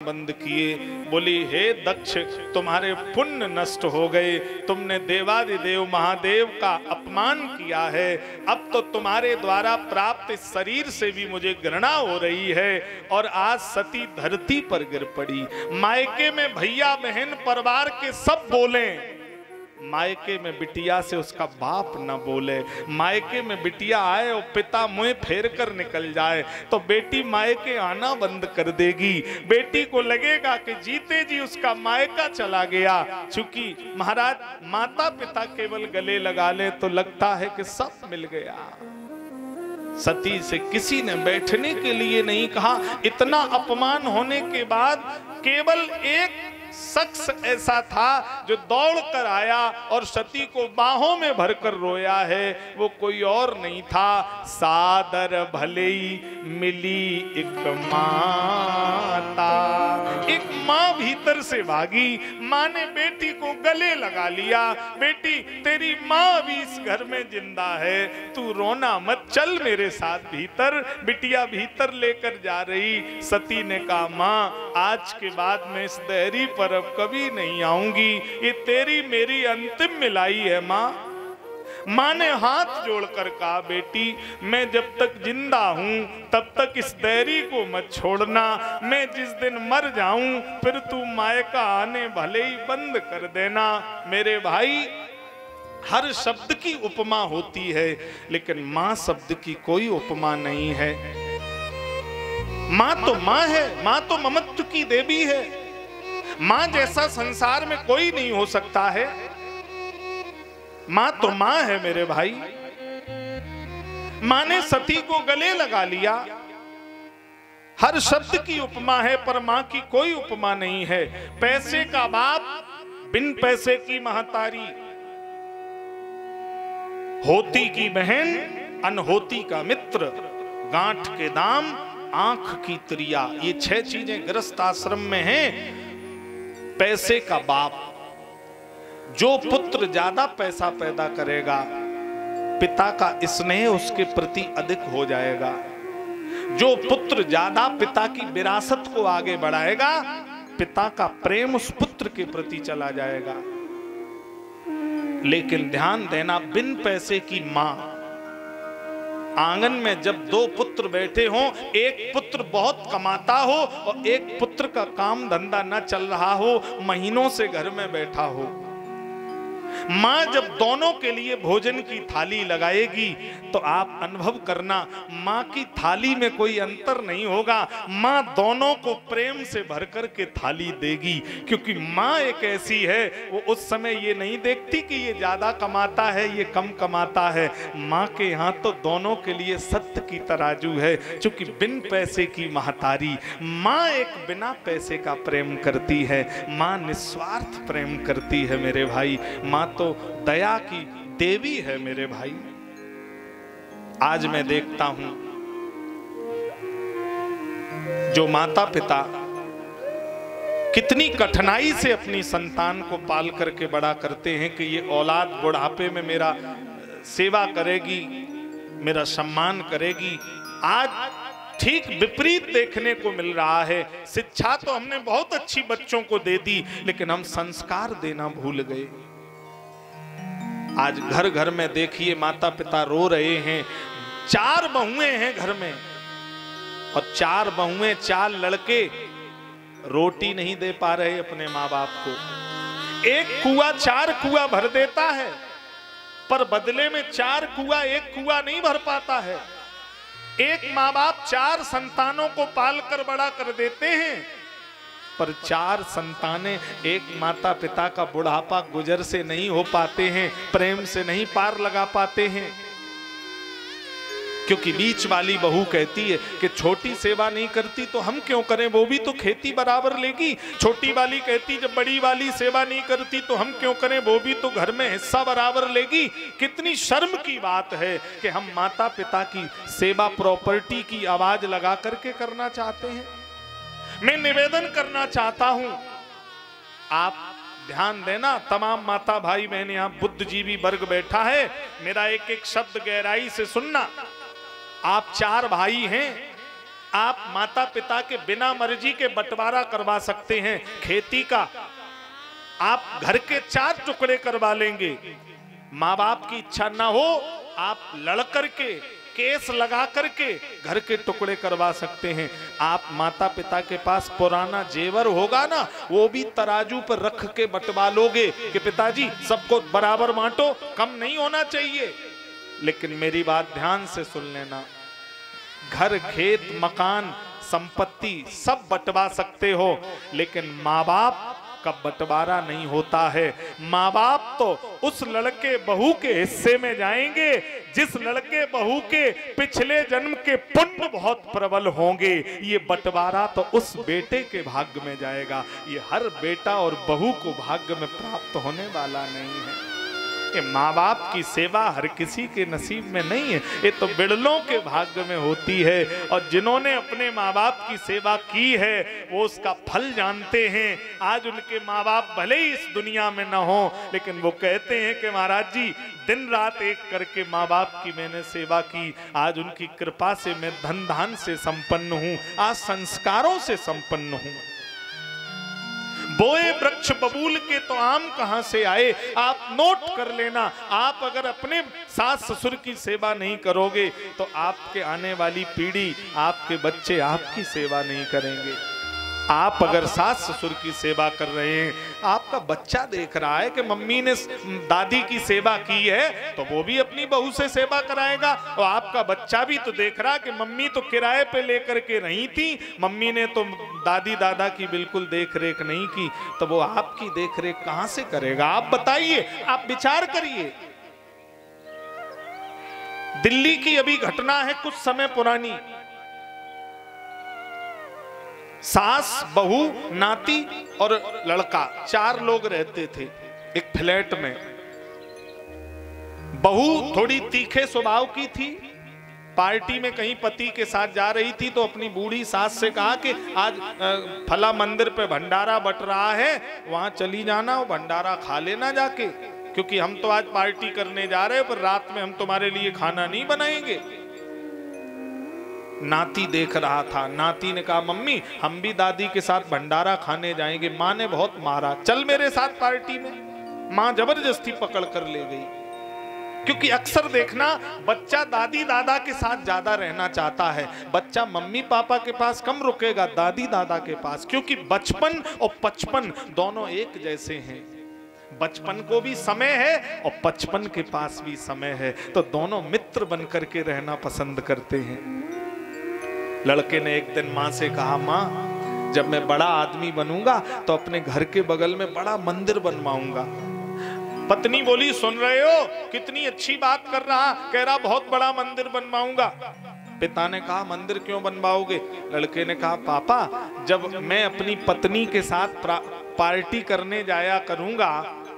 बंद किए। बोली, हे दक्ष, तुम्हारे पुण्य नष्ट हो गए, तुमने देवादिदेव महादेव का अपमान किया है। अब तो तुम्हारे द्वारा प्राप्त शरीर से भी मुझे घृणा हो रही है। और आज सती धरती पर गिर पड़ी। मायके में भैया बहन परिवार के सब बोले, मायके में बिटिया से उसका बाप न बोले। मायके में बिटिया आए और पिता मुंह फेर कर निकल जाए तो बेटी मायके आना बंद कर देगी। बेटी को लगेगा कि जीते जी उसका मायका चला गया। चूंकि महाराज माता पिता केवल गले लगा ले तो लगता है कि सब मिल गया। सती से किसी ने बैठने के लिए नहीं कहा। इतना अपमान होने के बाद केवल एक शख्स ऐसा था जो दौड़ कर आया और सती को बाहों में भरकर रोया है। वो कोई और नहीं था, सादर भले ही मिली एक माता। एक माँ भीतर से भागी। माँ ने बेटी को गले लगा लिया। बेटी, तेरी माँ भी इस घर में जिंदा है, तू रोना मत, चल मेरे साथ भीतर। बिटिया भीतर लेकर जा रही। सती ने कहा, माँ आज के बाद मैं इस देहरी पर अब कभी नहीं आऊंगी। ये तेरी मेरी अंतिम मिलाई है माँ। माँ ने हाथ जोड़कर कहा, बेटी मैं जब तक जिंदा हूं तब तक इस देहरी को मत छोड़ना। मैं जिस दिन मर जाऊं फिर तू मायका आने भले ही बंद कर देना। मेरे भाई, हर शब्द की उपमा होती है लेकिन माँ शब्द की कोई उपमा नहीं है। माँ तो माँ है, माँ तो ममत्व की देवी है। माँ जैसा संसार में कोई नहीं हो सकता है। माँ तो माँ है मेरे भाई। माँ ने सती को गले लगा लिया। हर शब्द की उपमा है पर माँ की कोई उपमा नहीं है। पैसे का बाप, बिन पैसे की महतारी, होती की बहन, अनहोती का मित्र, गांठ के दाम, आंख की त्रिया, ये 6 चीजें गृहस्थ आश्रम में हैं। पैसे का बाप, जो पुत्र ज्यादा पैसा पैदा करेगा पिता का स्नेह उसके प्रति अधिक हो जाएगा। जो पुत्र ज्यादा पिता की विरासत को आगे बढ़ाएगा पिता का प्रेम उस पुत्र के प्रति चला जाएगा। लेकिन ध्यान देना, बिन पैसे की मां, आंगन में जब 2 पुत्र बैठे हों, एक पुत्र बहुत कमाता हो और एक पुत्र का काम धंधा न चल रहा हो, महीनों से घर में बैठा हो, मां जब दोनों के लिए भोजन की थाली लगाएगी तो आप अनुभव करना, मां की थाली में कोई अंतर नहीं होगा। मां दोनों को प्रेम से भरकर के थाली देगी, क्योंकि मां एक ऐसी है, वो उस समय ये नहीं देखती कि ये ज्यादा कमाता है ये कम कमाता है। मां के यहाँ तो दोनों के लिए सत्य की तराजू है। क्योंकि बिन पैसे की महतारी, मां एक बिना पैसे का प्रेम करती है। मां निस्वार्थ प्रेम करती है मेरे भाई। मां तो दया की देवी है मेरे भाई। आज मैं देखता हूं जो माता पिता कितनी कठिनाई से अपनी संतान को पाल करके बड़ा करते हैं कि ये औलाद बुढ़ापे में मेरा सेवा करेगी, मेरा सम्मान करेगी। आज ठीक विपरीत देखने को मिल रहा है। शिक्षा तो हमने बहुत अच्छी बच्चों को दे दी लेकिन हम संस्कार देना भूल गए। आज घर घर में देखिए माता पिता रो रहे हैं। 4 बहुएं हैं घर में और 4 बहुएं, 4 लड़के रोटी नहीं दे पा रहे अपने माँ बाप को। एक कुआं 4 कुआं भर देता है पर बदले में 4 कुआं 1 कुआं नहीं भर पाता है। एक माँ बाप 4 संतानों को पाल कर बड़ा कर देते हैं पर 4 संतानें एक माता पिता का बुढ़ापा गुजर से नहीं हो पाते हैं, प्रेम से नहीं पार लगा पाते हैं। क्योंकि बीच वाली बहू कहती है कि छोटी सेवा नहीं करती तो हम क्यों करें, वो भी तो खेती बराबर लेगी। छोटी वाली कहती जब बड़ी वाली सेवा नहीं करती तो हम क्यों करें, वो भी तो घर में हिस्सा बराबर लेगी। कितनी शर्म की बात है कि हम माता पिता की सेवा प्रॉपर्टी की आवाज लगा करके करना चाहते हैं। मैं निवेदन करना चाहता हूं, आप ध्यान देना, तमाम माता भाई बहन, यहां बुद्धिजीवी वर्ग बैठा है, मेरा एक एक शब्द गहराई से सुनना। आप 4 भाई हैं, आप माता पिता के बिना मर्जी के बंटवारा करवा सकते हैं। खेती का आप घर के 4 टुकड़े करवा लेंगे, माँ बाप की इच्छा ना हो आप लड़ करके केस लगा करके घर के टुकड़े करवा सकते हैं। आप माता पिता के पास पुराना जेवर होगा ना, वो भी तराजू पर रख के बंटवा लोगे कि पिताजी सबको बराबर बांटो, कम नहीं होना चाहिए। लेकिन मेरी बात ध्यान से सुन लेना, घर खेत मकान संपत्ति सब बंटवा सकते हो, लेकिन माँ बाप का बंटवारा नहीं होता है। माँ बाप तो उस लड़के बहू के हिस्से में जाएंगे जिस लड़के बहू के पिछले जन्म के पुण्य बहुत प्रबल होंगे। ये बंटवारा तो उस बेटे के भाग्य में जाएगा, ये हर बेटा और बहू को भाग्य में प्राप्त होने वाला नहीं है। ये माँ बाप की सेवा हर किसी के नसीब में नहीं है, ये तो बिरलों के भाग्य में होती है। और जिन्होंने अपने माँ बाप की सेवा की है वो उसका फल जानते हैं। आज उनके माँ बाप भले ही इस दुनिया में न हो, लेकिन वो कहते हैं कि महाराज जी दिन रात एक करके माँ बाप की मैंने सेवा की, आज उनकी कृपा से मैं धन धान से संपन्न हूँ, आज संस्कारों से संपन्न हूँ। बोए वृक्ष बबूल के तो आम कहां से आए। आप नोट कर लेना, आप अगर अपने सास ससुर की सेवा नहीं करोगे तो आपके आने वाली पीढ़ी, आपके बच्चे आपकी सेवा नहीं करेंगे। आप अगर सास ससुर की सेवा कर रहे हैं, आपका बच्चा देख रहा है कि मम्मी ने दादी की सेवा की है, तो वो भी अपनी बहू से सेवा कराएगा। और आपका बच्चा भी तो देख रहा कि मम्मी तो किराए पे लेकर के रही थी, मम्मी ने तो दादी दादा की बिल्कुल देख रेख नहीं की, तो वो आपकी देख रेख कहां से करेगा? आप बताइए, आप विचार करिए। दिल्ली की अभी घटना है कुछ समय पुरानी, सास बहू नाती और लड़का 4 लोग रहते थे एक फ्लैट में। बहू थोड़ी तीखे स्वभाव की थी, पार्टी में कहीं पति के साथ जा रही थी तो अपनी बूढ़ी सास से कहा कि आज फला मंदिर पे भंडारा बट रहा है, वहां चली जाना और भंडारा खा लेना जाके, क्योंकि हम तो आज पार्टी करने जा रहे हैं पर रात में हम तुम्हारे लिए खाना नहीं बनाएंगे। नाती देख रहा था, नाती ने कहा मम्मी हम भी दादी के साथ भंडारा खाने जाएंगे, माँ ने बहुत मारा, चल मेरे साथ पार्टी में। माँ जबरदस्ती पकड़ कर ले गई, क्योंकि अक्सर देखना बच्चा दादी दादा के साथ ज्यादा रहना चाहता है, बच्चा मम्मी पापा के पास कम रुकेगा, दादी दादा के पास, क्योंकि बचपन और बचपन दोनों एक जैसे हैं। बचपन को भी समय है और बचपन के पास भी समय है, तो दोनों मित्र बनकर के रहना पसंद करते हैं। लड़के ने एक दिन माँ से कहा, माँ जब मैं बड़ा आदमी बनूंगा तो अपने घर के बगल में बड़ा मंदिर बनवाऊंगा। पत्नी बोली, सुन रहे हो कितनी अच्छी बात कर रहा, कह रहा बहुत बड़ा मंदिर बनवाऊंगा। पिता ने कहा मंदिर क्यों बनवाओगे? लड़के ने कहा पापा जब मैं अपनी पत्नी के साथ पार्टी करने जाया करूंगा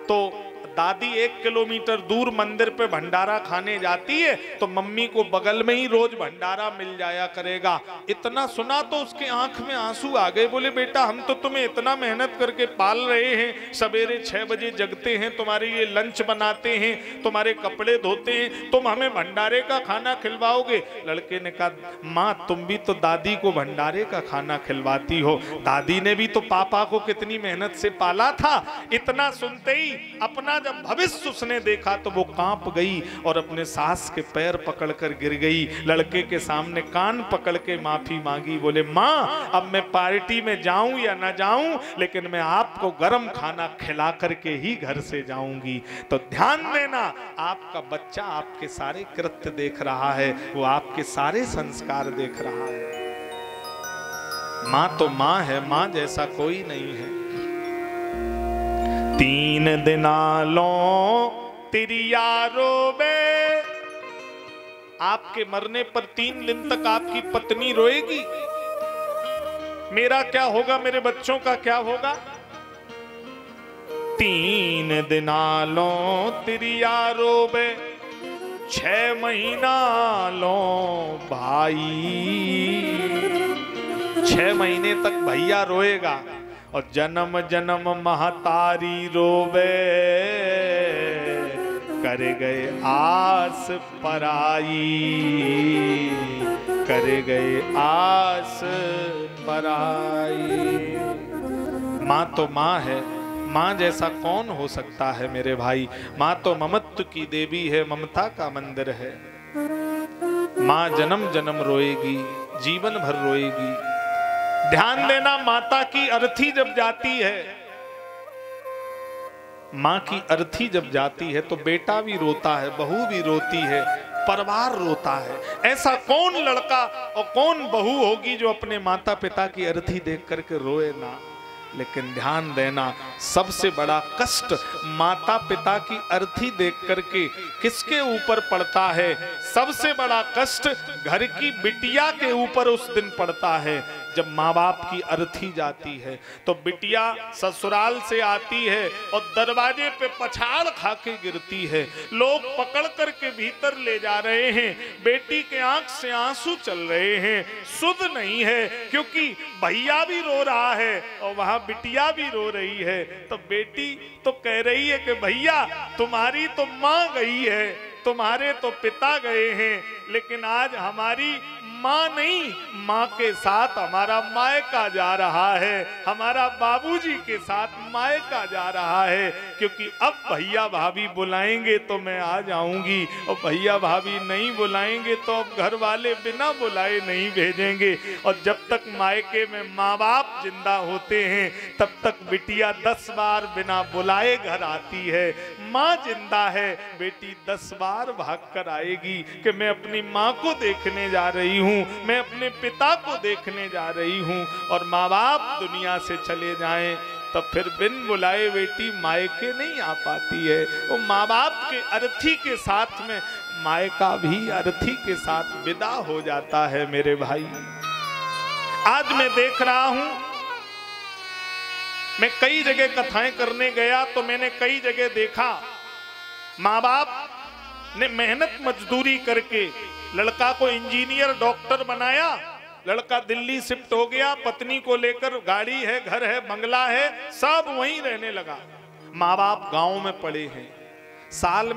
तो दादी 1 किलोमीटर दूर मंदिर पे भंडारा खाने जाती है तो मम्मी को बगल में ही रोज भंडारा मिल जाया करेगा। इतना सुना तो उसके आंख में आंसू आ गए। बोले बेटा हम तो तुम्हें इतना मेहनत करके पाल रहे हैं, सवेरे 6 बजे जगते हैं, तुम्हारे लिए लंच बनाते हैं, तुम्हारे कपड़े धोते हैं, तुम हमें भंडारे का खाना खिलवाओगे? लड़के ने कहा माँ तुम भी तो दादी को भंडारे का खाना खिलवाती हो, दादी ने भी तो पापा को कितनी मेहनत से पाला था। इतना सुनते ही अपना जब भविष्य उसने देखा तो वो कांप गई और अपने सास के पैर पकड़कर गिर गई, लड़के के सामने कान पकड़ के माफी मांगी। बोले माँ अब मैं पार्टी में जाऊं या ना जाऊं, लेकिन मैं आपको गरम खाना खिला करके ही घर से जाऊंगी। तो ध्यान देना, आपका बच्चा आपके सारे कृत्य देख रहा है, वो आपके सारे संस्कार देख रहा है। माँ तो माँ है, माँ जैसा कोई नहीं है। 3 दिनालों तेरी यारो में, आपके मरने पर 3 दिन तक आपकी पत्नी रोएगी, मेरा क्या होगा, मेरे बच्चों का क्या होगा? 3 दिनालों तेरी यारो में 6 महीना लो भाई। 6 महीने तक भैया रोएगा और जन्म जन्म महतारी रोवे, कर गए आस पराई। करे गए आस पराई। माँ तो माँ है, माँ जैसा कौन हो सकता है मेरे भाई। माँ तो ममत्व की देवी है, ममता का मंदिर है। माँ जन्म जन्म रोएगी, जीवन भर रोएगी। ध्यान देना, माता की अर्थी जब जाती है, माँ की अर्थी जब जाती है तो बेटा भी रोता है, बहू भी रोती है, परिवार रोता है। ऐसा कौन लड़का और कौन बहू होगी जो अपने माता पिता की अर्थी देख करके रोए ना। लेकिन ध्यान देना, सबसे बड़ा कष्ट माता पिता की अर्थी देख करके किसके ऊपर पड़ता है? सबसे बड़ा कष्ट घर की बिटिया के ऊपर उस दिन पड़ता है जब माँ बाप की अर्थी जाती है। तो बिटिया ससुराल से आती है और दरवाजे पे पछाड़ खा के गिरती है। लोग पकड़ करके भीतर ले जा रहे हैं, बेटी के आंख से आंसू चल रहे हैं। सुध नहीं है, क्योंकि भैया भी रो रहा है और वहां बिटिया भी रो रही है। तो बेटी तो कह रही है कि भैया तुम्हारी तो माँ गई है, तुम्हारे तो पिता गए हैं, लेकिन आज हमारी माँ नहीं, माँ के साथ हमारा मायका जा रहा है, हमारा बाबूजी के साथ मायका जा रहा है। क्योंकि अब भैया भाभी बुलाएंगे तो मैं आ जाऊंगी, और भैया भाभी नहीं बुलाएंगे तो अब घर वाले बिना बुलाए नहीं भेजेंगे। और जब तक मायके में माँ बाप जिंदा होते हैं तब तक बिटिया 10 बार बिना बुलाए घर आती है। माँ जिंदा है, बेटी 10 बार भाग कर आएगी कि मैं अपनी माँ को देखने जा रही हूँ, मैं अपने पिता को देखने जा रही हूँ। और माँ बाप दुनिया से चले जाएं तब फिर बिन बुलाए बेटी मायके नहीं आ पाती है। वो माँ बाप के अर्थी के साथ में मायका भी अर्थी के साथ विदा हो जाता है मेरे भाई। आज मैं देख रहा हूं, मैं कई जगह कथाएं करने गया तो मैंने कई जगह देखा माँ बाप ने मेहनत मजदूरी करके लड़का को इंजीनियर डॉक्टर बनाया, लड़का दिल्ली शिफ्ट हो गया, पत्नी को लेकर गाड़ी है, घर है, बंगला है, सब वहीं रहने लगा। माँ बाप गांव में पड़े हैं। साल